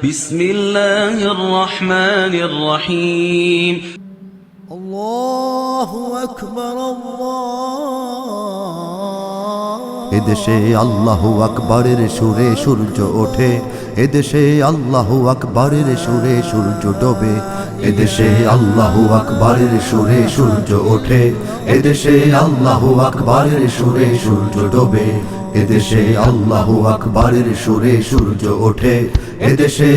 بسم الله الرحمن الرحيم الله أكبر এদেশে আল্লাহু আকবরের সুরে সূর্য ওঠে, এদেশে আল্লাহু আকবরের সুরে সূর্য ডোবে। এদেশে আল্লাহু আকবরের সুরে সূর্য ওঠে, এদেশে আল্লাহু আকবরের সুরে সূর্য ডোবে। এদেশে আল্লাহু আকবরের সুরে সূর্য ওঠে, এদেশে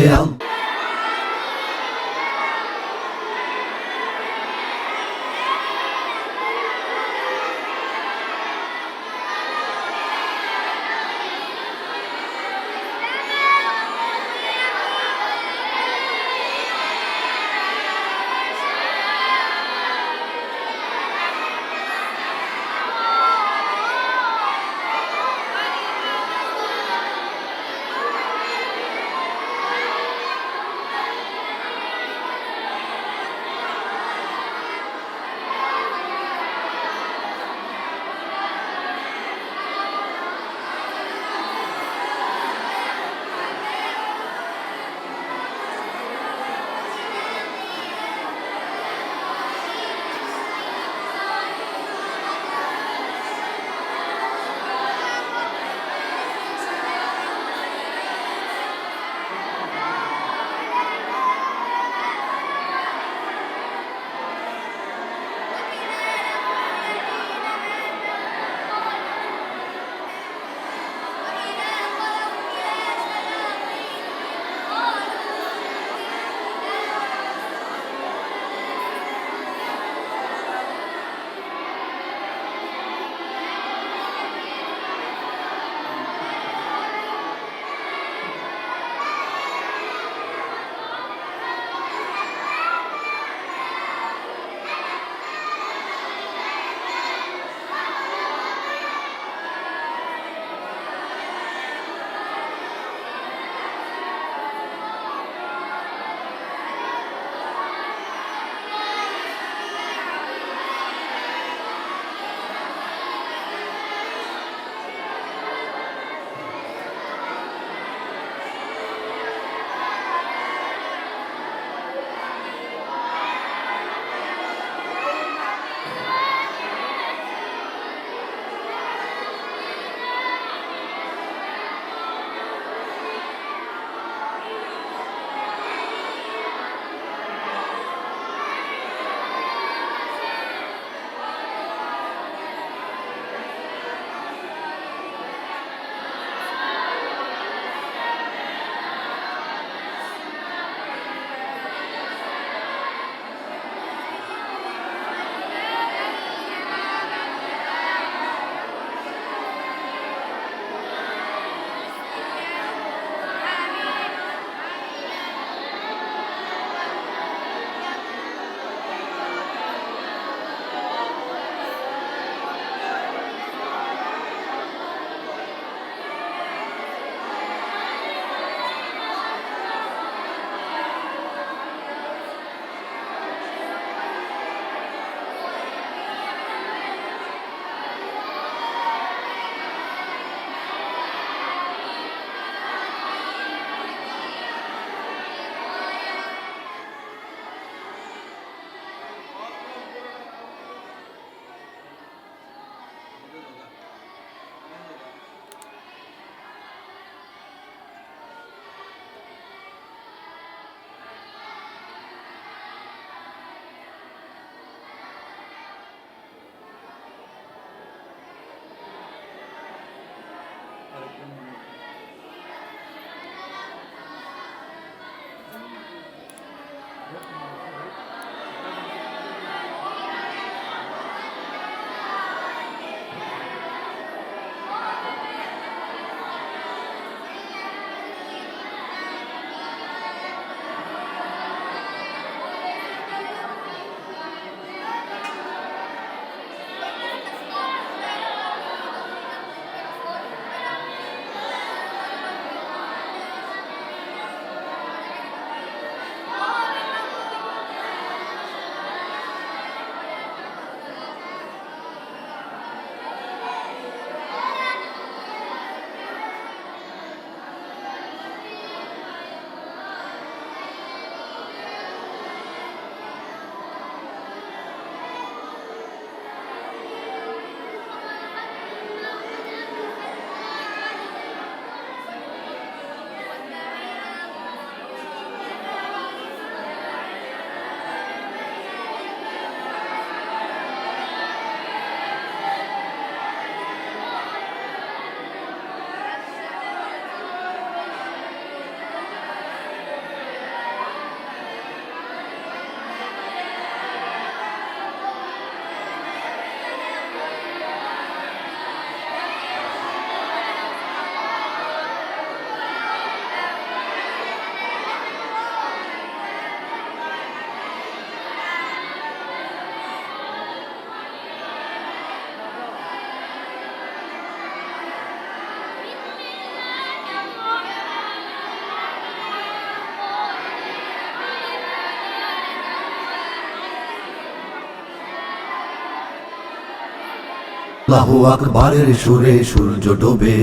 আল্লাহু আকবারের সুরে সূর্য ডোবে।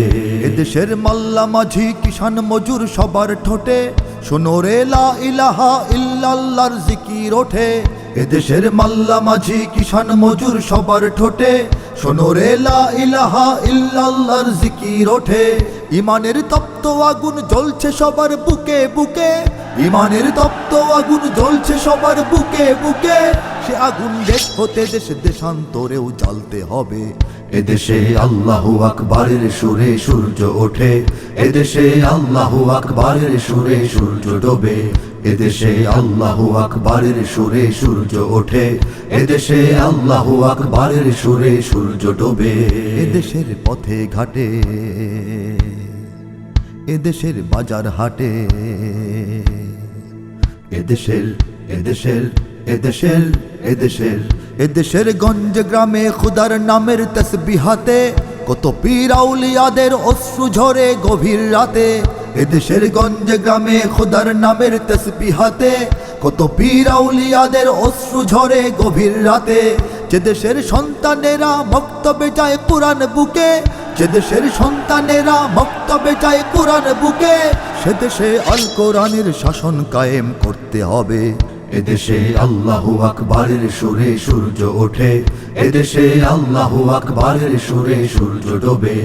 এদেশের মাল্লা মাঝি কিষান মজুর সবার ঠোঁটে শোনো রে লা ইলাহা ইল্লাল্লাহর জিকির ওঠে। এদেশের মাল্লা মাঝি কিষান মজুর সবার ঠোঁটে শোনো রে লা ইলাহা ইল্লাল্লাহর জিকির ওঠে। ইমানের তপ্ত আগুন জ্বলছে সবার বুকে বুকে, ইমানের তপ্ত আগুন জ্বলছে সবার বুকে বুকে। সে আগুন দেশ হতে দেশ দেশান্তরেও জ্বালতে হবে। এদেশে আল্লাহু আকবারের সুরে সূর্য ওঠে, এদেশে আল্লাহু আকবারের সুরে সূর্য ডোবে। এদেশে আল্লাহু আকবারের সুরে সূর্য ওঠে, এদেশে আল্লাহু আকবারের সুরে সূর্য ডোবে। এদেশের পথে ঘাটে, এদেশের বাজার হাটে, এদেশের এদেশের এদেশের এদেশের এদেশের গঞ্জ গ্রামে খুদার নামের তসবিহাতে কত পীর আউলিয়াদের অশ্রু ঝরে গভীর রাতে। এদেশের গঞ্জ গ্রামে খুদার নামের তসবিহাতে কত পীর আউলিয়াদের অশ্রু ঝরে গভীর রাতে। যে দেশের সন্তানেরা বক্তব্যে যায় কুরআন বুকে, যে দেশের সন্তানেরা বক্তব্যে যায় কুরআন বুকে, সে দেশে আল কোরআনের শাসন কায়েম করতে হবে। এদেশে আল্লাহু আকবারের সুরে সূর্য ওঠে, এদেশে আল্লাহু আকবারের সুরে সূর্য ডোবে।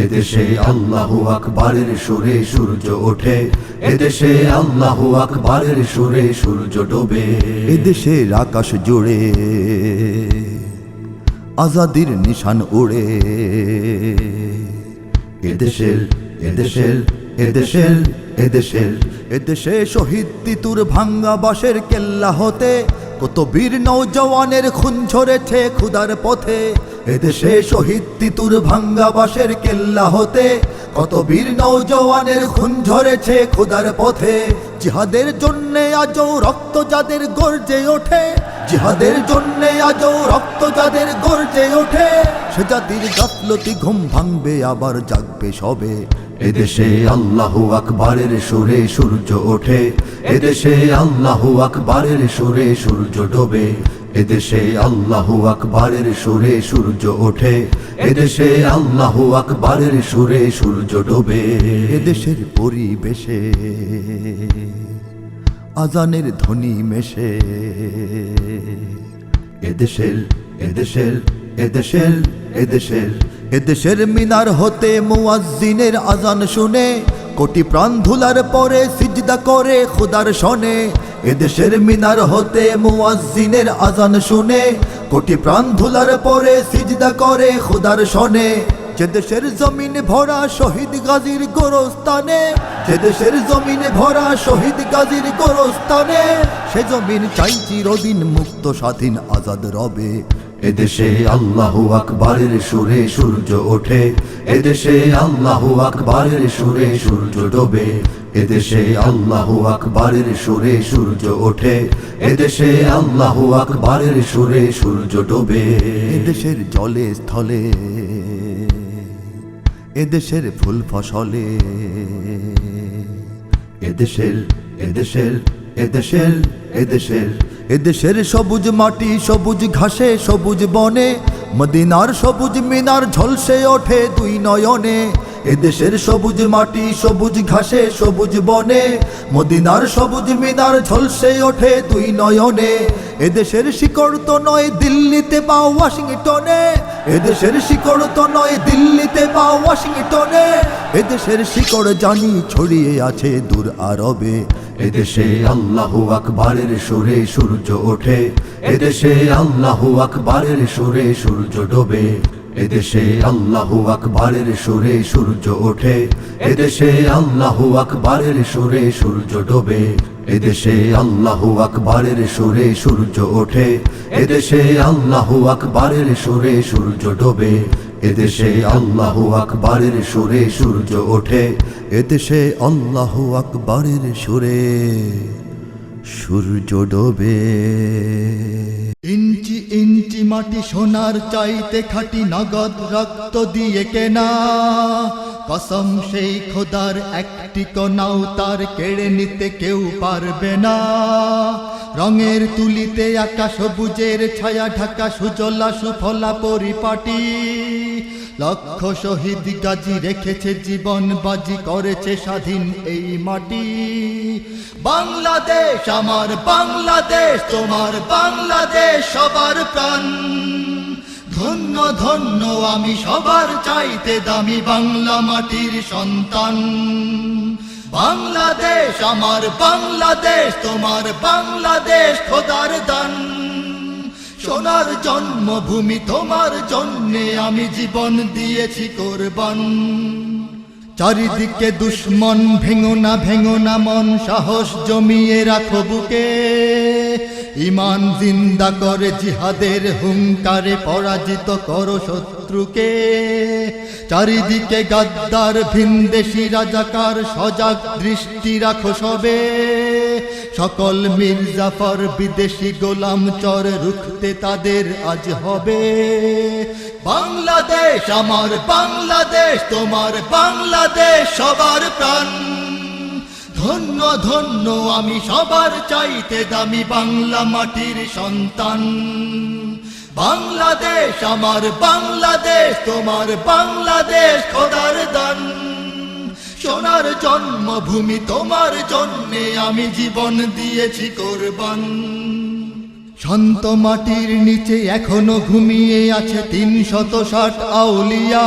এদেশে আল্লাহু আকবারের সুরে সূর্য ওঠে, এদেশে আল্লাহু আকবারের সুরে সূর্য ডোবে। এদেশের আকাশ জুড়ে আজাদির নিশান উড়ে। এদেশের এদেশের এদেশের এদেশের এদেশে শহীদ তিতুর ভাঙ্গা বাঁশের কেল্লা হতে কত বীর নৌজওয়ানের খুন ঝরেছে খুদার পথে। এদেশে শহীদ তিতুর ভাঙ্গা বাঁশের কেল্লা হতে কত বীর নৌজওয়ানের খুন ঝরেছে খুদার পথে। জিহাদের জন্যে আজও রক্ত যাদের গর্জে ওঠে, জিহাদের জন্যে আজও রক্ত যাদের গর্জে ওঠে, সে জাতির গাফলতি ঘুম ভাঙবে আবার জাগবে সবে। এদেশে আল্লাহু আকবারের সুরে সূর্য ওঠে, এদেশে আল্লাহু আকবারের সুরে সূর্য ডোবে। এদেশে আল্লাহু আকবারের সুরে সূর্য ওঠে, এদেশে আল্লাহু আকবারের সুরে সূর্য ডোবে। এদেশের পরিবেশে আজানের ধ্বনি মেশে। এদেশের এদেশের এদেশের এদেশের এদেশের মিনার হতে মুয়াজ্জিনের আজান শুনে কোটি প্রাণ ধুলার পরে সিজদা করে খুদার শনে। এদেশের মিনার হতে মুয়াজ্জিনের আজান শুনে কোটি প্রাণ ধুলার পরে সিজদা করে খুদার শনে। যে দেশের জমিন ভরা শহীদ গাজীর গোরস্তানে, যে দেশের জমিন ভরা শহীদ গাজীর গোরস্তানে, সে জমিন চাই চিরদিন মুক্ত স্বাধীন আজাদ রবে। এদেশে আল্লাহু আকবারের সুরে সূর্য ওঠে, এদেশে আল্লাহু আকবারের সুরে সূর্য ডোবে। এদেশে আল্লাহু আকবারের সুরে সূর্য ওঠে, এদেশে আল্লাহু আকবারের সুরে সূর্য ডোবে। এদেশের জলে স্থলে, এদেশের ফুল ফসলে, এদেশের এদেশের এদেশের এদেশের এদেশের সবুজ মাটি সবুজ ঘাসে সবুজ বনে, মদিনার সবুজ মিনার ঝলসে ওঠে দুই নয়নে। এদেশের সবুজ মাটি সবুজ ঘাসে সবুজ বনে, মদিনার সবুজ মিনার ঝলসে ওঠে দুই নয়নে। এদেশের শিকড় তো নয় দিল্লিতে বা ওয়াশিংটনে, এদেশের শিকড় তো নয় দিল্লিতে বা ওয়াশিংটনে, এদেশের শিকড় জানি ছড়িয়ে আছে দূর আরবে। এদেশে আল্লাহু আকবারের সুরে সূর্য ওঠে, এদেশে আল্লাহু আকবারের সুরে সূর্য ডোবে। এদেশে আল্লাহু আকবারের সুরে সূর্য ওঠে, এদেশে আল্লাহু আকবারের সুরে সূর্য ডোবে। এদেশে আল্লাহু আকবারের সুরে সূর্য ওঠে, এদেশে আল্লাহু আকবারের সুরে সূর্য ডোবে। এদেশে আল্লাহু আকবারের সুরে সূর্য ওঠে, এদেশে আল্লাহু আকবারের সুরে সূর্য ডোবে। ইঞ্চি ইঞ্চি মাটি সোনার চাইতে খাঁটি নগদ রক্ত দিয়ে কেনা, কসম সেই খোদার একটি কণাও তার কেড়ে নিতে কেউ পারবে না। রঙের তুলিতে আঁকা সবুজের ছায়া ঢাকা সুজলা সুফলা পরিপাটি। লক্ষ শহীদ গাজী রেখেছে জীবন বাজি, করেছে স্বাধীন এই মাটি। বাংলাদেশ আমার বাংলাদেশ, তোমার বাংলাদেশ সবার প্রাণ। ধন্য ধন্য আমি সবার চাইতে দামি বাংলা মাটির সন্তান। বাংলাদেশ আমার বাংলাদেশ, তোমার বাংলাদেশ খোদার দান। সোনার জন্মভূমি তোমার জন্যে আমি জীবন দিয়েছি কোরবান। চারিদিকে দুশ্মন, ভেঙো না মন, সাহস জমিয়ে রাখো বুকে। ঈমান জিন্দা করে জিহাদের হুঙ্কারে পরাজিত করো শত্রুকে। চারিদিকে গাদ্দার ভিনদেশী রাজাকার, সজাগ দৃষ্টি রাখো সবে। সকল মির্জাফর বিদেশি গোলাম চর, রুখতে তাদের আজ হবে। বাংলাদেশ আমার বাংলাদেশ, তোমার বাংলাদেশ সবার প্রাণ। ধন্য ধন্য আমি সবার চাইতে দামি বাংলা মাটির সন্তান। বাংলাদেশ আমার বাংলাদেশ, তোমার বাংলাদেশ খোদার দান। সোনার জন্মভূমি তোমার জন্যে আমি জীবন দিয়েছি কোরবান। শান্ত মাটির নিচে এখনো ঘুমিয়ে আছে ৩৬০ আউলিয়া।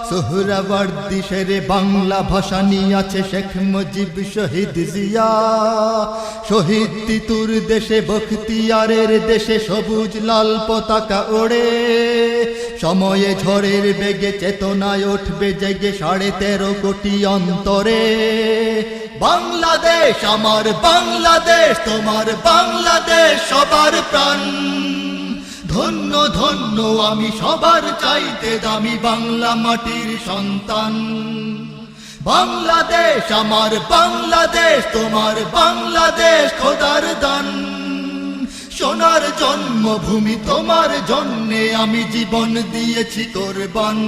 সোহরাওয়ার্দী শেরে বাংলা ভাষা নিয়ে আছে শেখ মুজিব, শহীদ জিয়া। শহীদ তিতুর দেশে বখতিয়ারের দেশে সবুজ লাল পতাকা ওড়ে। সময়ে ঝড়ের বেগে চেতনায় উঠবে জেগে ১৩.৫ কোটি অন্তরে। বাংলাদেশ আমার বাংলাদেশ, তোমার বাংলাদেশ সবার প্রাণ। ধন্য ধন্য আমি সবার চাইতে দামি বাংলা মাটির সন্তান। বাংলাদেশ আমার বাংলাদেশ, তোমার বাংলাদেশ খোদার দান। সোনার জন্মভূমি তোমার জন্যে আমি জীবন দিয়েছি কোরবান।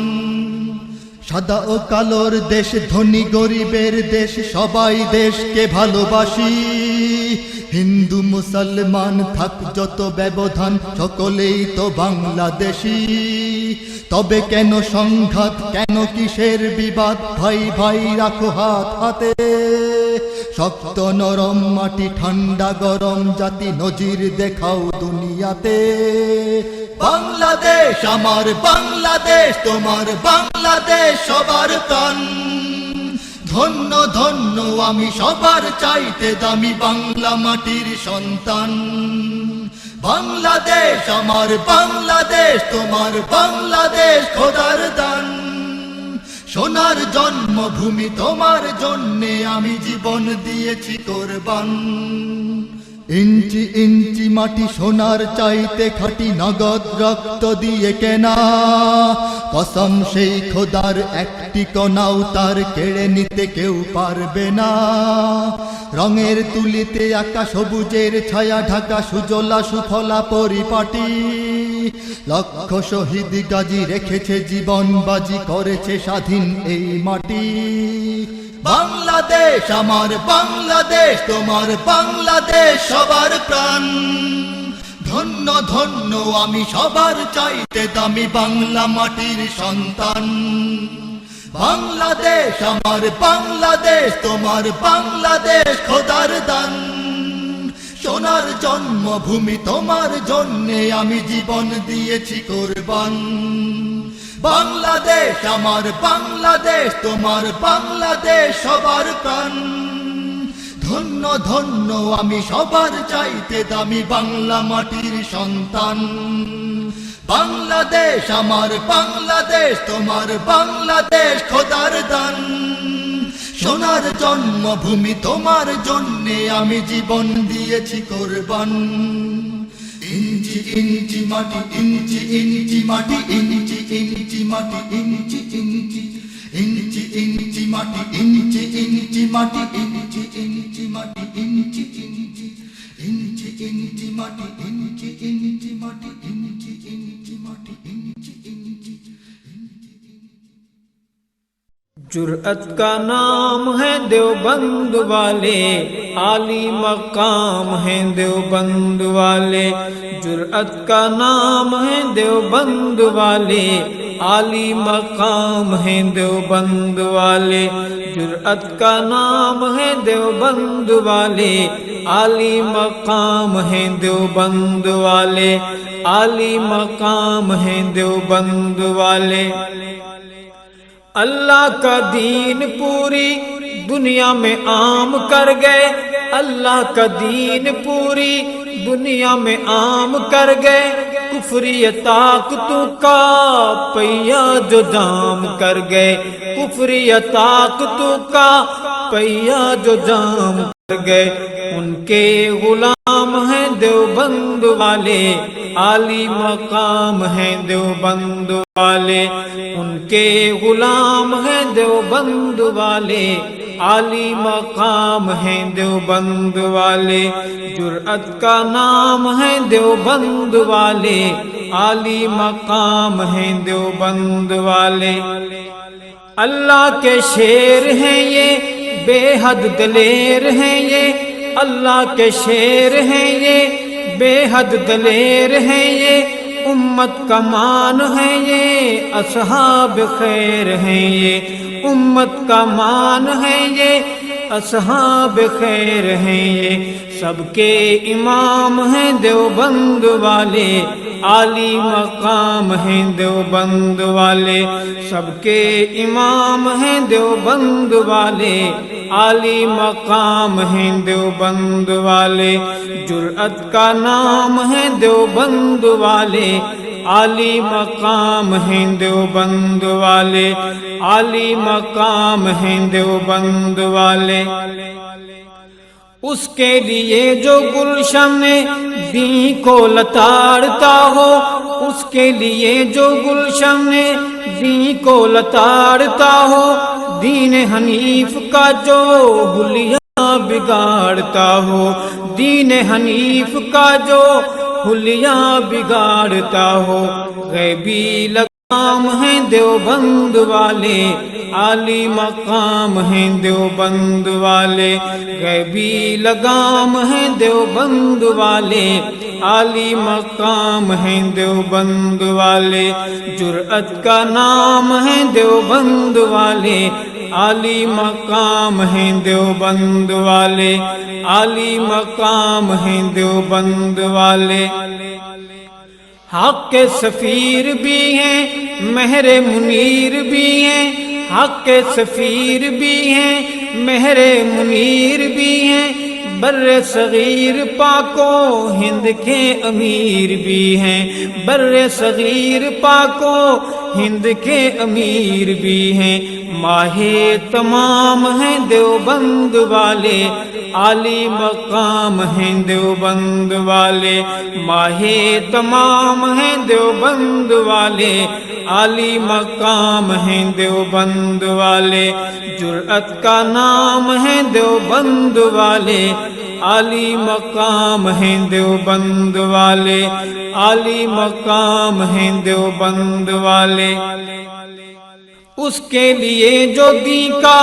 সাদা ও কালোর দেশ, ধনী গরিবের দেশ, সবাই দেশকে ভালোবাসি। হিন্দু মুসলমান থাক যত ব্যবধান, সকলেই তো বাংলাদেশী। তবে কেন সংঘাত, কেন কিসের বিবাদ, ভাই ভাই রাখো হাত হাতে। শক্ত নরম মাটি, ঠান্ডা গরম জাতি, নজির দেখাও দুনিয়াতে। বাংলাদেশ আমার বাংলাদেশ, তোমার বাংলাদেশ সবার প্রাণ। ধন্য ধন্য আমি সবার চাইতে দামি বাংলা মাটির সন্তান। বাংলাদেশ আমার বাংলাদেশ, তোমার বাংলাদেশ খোদার দান। সোনার জন্মভূমি তোমার জন্যে আমি জীবন দিয়েছি কোরবান। ইঞ্চি ইঞ্চি মাটি সোনার চাইতে খাঁটি, নগদ রক্ত দিয়ে কেনা। কসম সেই খোদার একটি কণাও তার কেড়ে নিতে কেউ পারবে না। রঙের তুলিতে আঁকা সবুজের ছায়া ঢাকা সুজলা সুফলা পরিপাটি। লক্ষ শহীদ গাজী রেখেছে জীবন বাজি, করেছে স্বাধীন এই মাটি। বাংলাদেশ আমার বাংলাদেশ, তোমার বাংলাদেশ সবার প্রাণ। ধন্য ধন্য আমি সবার চাইতে দামি বাংলা মাটির সন্তান। বাংলাদেশ আমার বাংলাদেশ, তোমার বাংলাদেশ খোদার দান। সোনার জন্মভূমি তোমার জন্যে আমি জীবন দিয়েছি কোরবান। বাংলাদেশ আমার বাংলাদেশ, তোমার বাংলাদেশ সবার প্রাণ। ধন্য ধন্য আমি সবার চাইতে দামি বাংলা মাটির সন্তান। বাংলাদেশ আমার বাংলাদেশ, তোমার বাংলাদেশ খোদার দান। সোনার জন্মভূমি তোমার জন্যে আমি জীবন দিয়েছি কোরবান। ইঞ্চি ইঞ্চি মাটি, ইঞ্চি ইঞ্চি মাটি, ইঞ্চি ইঞ্চি মাটি, ইঞ্চি ইঞ্চি ইঞ্চি ইঞ্চি মাটি, ইঞ্চি ইঞ্চি মাটি, ইঞ্চি ইঞ্চি মাটি, ইঞ্চি ইঞ্চি ইঞ্চি ইঞ্চি মাটি, ইঞ্চি ইঞ্চি মাটি, ইঞ্চি ইঞ্চি মাটি, ইঞ্চি ইঞ্চি। جرأت کا نام ہے دیوبند والے، عالی مقام ہے دیوبند والے، جرأت کا نام ہے دیوبند والے، عالی مقام ہے دیوبند والے، جرأت کا نام ہے دیوبند والے، عالی مقام ہے دیوبند والے، عالی مقام ہے دیوبند والے۔ اللہ کا دین پوری دنیا میں عام کر گئے، اللہ کا دین پوری دنیا میں عام کر گئے، کفری طاقتوں کا پہیا جو جام کر گئے، کفری طاقتوں کا پہیا جو جام کر گئے، ان کے غلام ہیں دیوبند والے، عالی مقام ہیں دیوبند والے، ان کے غلام ہیں دیوبند والے، عالی مقام ہیں دیوبند والے، جرأت کا نام ہے دیوبند والے، عالی مقام ہیں دیوبند والے۔ اللہ کے شیر ہیں یہ، بے حد دلیر ہیں یہ، اللہ کے شیر ہیں یہ، بے حد دلیر ہیں یہ، امت کا مان ہے یہ، اصحاب خیر ہیں یہ، امت کا مان ہے یہ، اصحاب خیر ہیں یہ، سب کے امام ہیں دیوبند والے، عالی مقام ہیں دیوبند والے، سب کے امام ہیں دیوبند والے، عالی مقام ہیں دیوبند والے، جرأت کا نام ہے دیوبند والے، عالی مقام ہیں دیوبند والے، عالی مقام ہیں دیوبند والے۔ اس کے لیے جو گلشن دین کو لتاڑتا ہو، اس کے لیے جو گلشن دین کو لتاڑتا ہو، دین حنیف کا جو حلیہ بگاڑتا ہو، دین حنیف کا جو حلیہ بگاڑتا ہو، غیبی لگام ہیں دیوبند والے، عالی مقام ہیں دیوبند والے، غیبی لگام ہیں دیوبند والے، عالی مقام ہیں دیوبند والے، جرأت کا نام ہے دیوبند والے، عالی مقام ہیں دیوبند والے، عالی مقام ہیں دیوبند والے۔ حق کے سفیر بھی ہیں، مہر منیر بھی ہیں، حق کے سفیر بھی ہیں، مہر منیر بھی ہیں، بر صغیر پاکو ہند کے امیر بھی ہیں، بر صغیر پاکو ہند کے امیر بھی ہیں، ماہ تمام ہیں دیوبند والے، عالی مقام ہیں دیوبند والے، ماہ تمام ہیں دیوبند والے، عالی مقام ہیں دیوبند والے، جرأت کا نام ہے دیوبند والے، عالی مقام ہیں دیوبند والے، عالی مقام ہیں دیوبند والے۔ اس کے لیے جو دین کا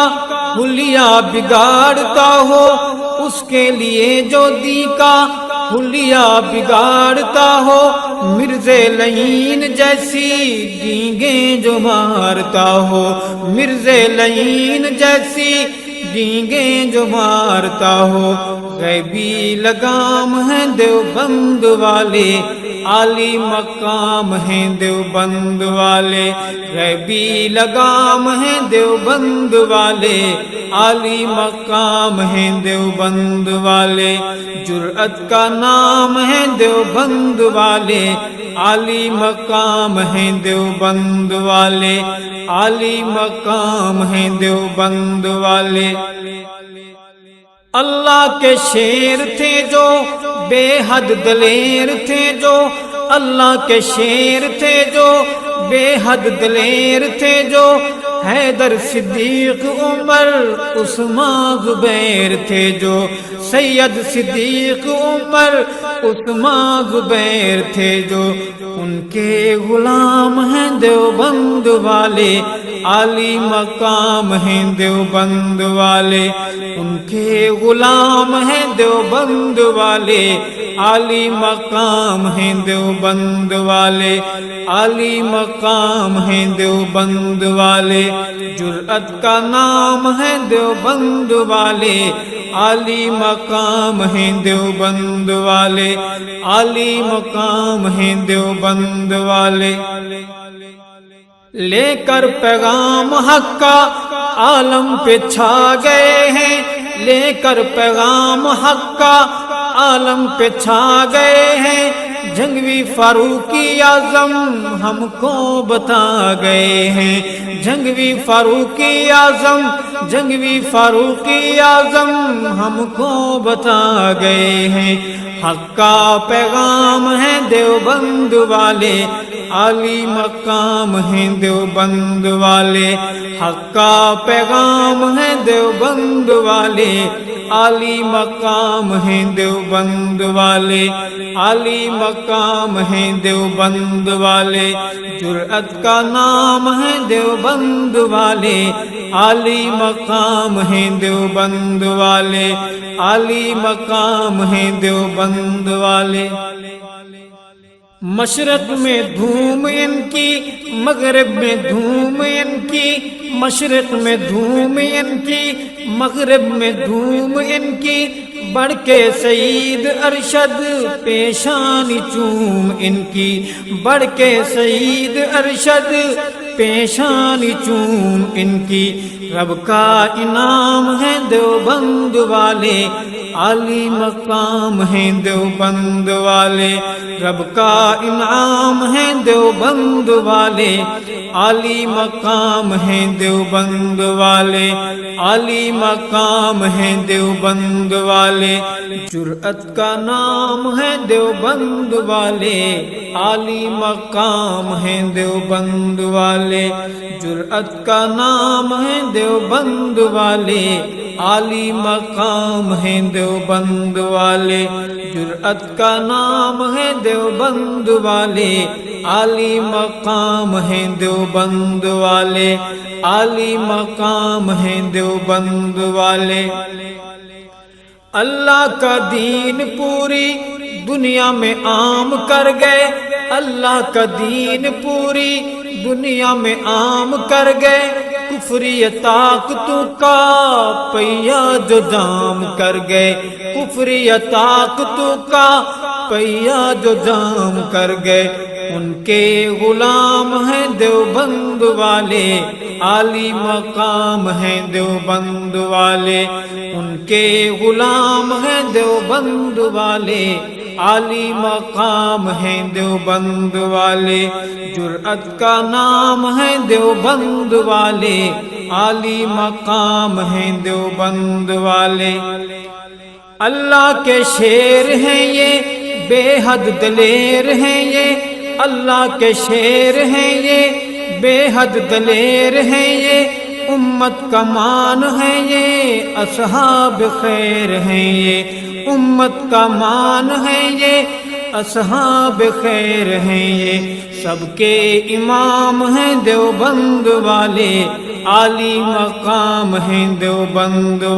حلیہ بگاڑتا ہو، اس کے لیے جو دین کا حلیہ بگاڑتا ہو، مرزا لعین جیسی ڈینگیں جو مارتا ہو، مرزا لعین جیسی ڈینگیں جو مارتا ہو، غیبی لگام ہیں دیوبند والے، عالی مقام ہیں دیوبند والے، غیبی لگام ہیں دیوبند والے، عالی مقام ہیں دیوبند والے، جرأت کا نام ہے دیوبند والے، عالی مقام ہیں دیوبند والے، عالی مقام ہیں دیوبند والے۔ اللہ کے شیر تھے جو بے حد دلیر تھے جو، اللہ کے شیر تھے جو بے حد دلیر تھے جو، حیدر صدیق عمر عثمان زبیر تھے جو، سید صدیق عمر عثمان زبیر تھے جو، ان کے غلام ہیں دیوبند والے، عالی مقام ہیں دیوبند والے، ان کے غلام ہیں دیوبند والے، عالی مقام ہیں دیوبند والے، عالی مقام ہیں دیوبند والے، جرأت کا نام ہے دیوبند والے، عالی مقام ہیں دیوبند والے، عالی مقام ہیں دیوبند والے۔ لے کر پیغام حق کا عالم پہ چھا گئے ہیں، لے کر پیغام حق کا عالم پہ چھا گئے ہیں، جنگوی فاروقی اعظم ہم کو بتا گئے ہیں، جنگوی فاروقی اعظم، جنگوی فاروقی اعظم ہم کو بتا گئے ہیں، حق کا پیغام ہے دیوبند والے، عالی مقام ہیں دیوبند والے، حق کا پیغام ہے دیوبند والے، عالی مقام ہیں دیوبند والے، عالی مقام ہیں دیوبند والے، جرأت کا نام ہے دیوبند والے، عالی مقام ہیں دیوبند والے، عالی مقام ہیں دیوبند والے۔ مشرق میں دھوم ان کی، مغرب میں دھوم ان کی، مشرق میں دھوم ان کی، مغرب میں دھوم ان کی، بڑھ کے سعید ارشد پیشانی چوم ان کی، بڑھ کے سعید ارشد پیشانی چوم ان کی، رب کا انعام ہے دیوبند والے، عالی مقام ہیں دیوبند والے، رب کا انعام ہے دیوبند والے، عالی مقام ہیں دیوبند والے، عالی مقام ہیں دیوبند والے، جرأت کا نام ہے دیوبند والے، عالی مقام ہیں دیوبند والے، جرأت کا نام ہے دیوبند والے، عالی مقام ہیں دیوبند والے، جرأت کا نام ہے دیوبند والے، عالی مقام ہیں دیوبند والے، عالی مقام ہیں دیوبند والے۔ اللہ کا دین پوری دنیا میں عام کر گئے، اللہ کا دین پوری دنیا میں عام کر گئے، کفری طاقتوں کا پہیا جو جام کر گئے، کفری طاقتوں کا پہیا جو جام کر گئے، ان کے غلام ہیں دیوبند والے، عالی مقام ہیں دیوبند والے، ان کے غلام ہیں دیوبند والے، عالی مقام ہیں دیوبند والے، جرأت کا نام ہے دیوبند والے، عالی مقام ہیں دیوبند والے۔ اللہ کے شیر ہیں یہ، بے حد دلیر ہیں یہ، اللہ کے شیر ہیں یہ، بے حد دلیر ہیں یہ، امت کا مان ہے یہ، اصحاب خیر ہیں یہ، امت کا مان ہے یہ، اصحاب خیر ہیں یہ، سب کے امام ہیں دیوبند والے، عالی مقام ہیں دیوبند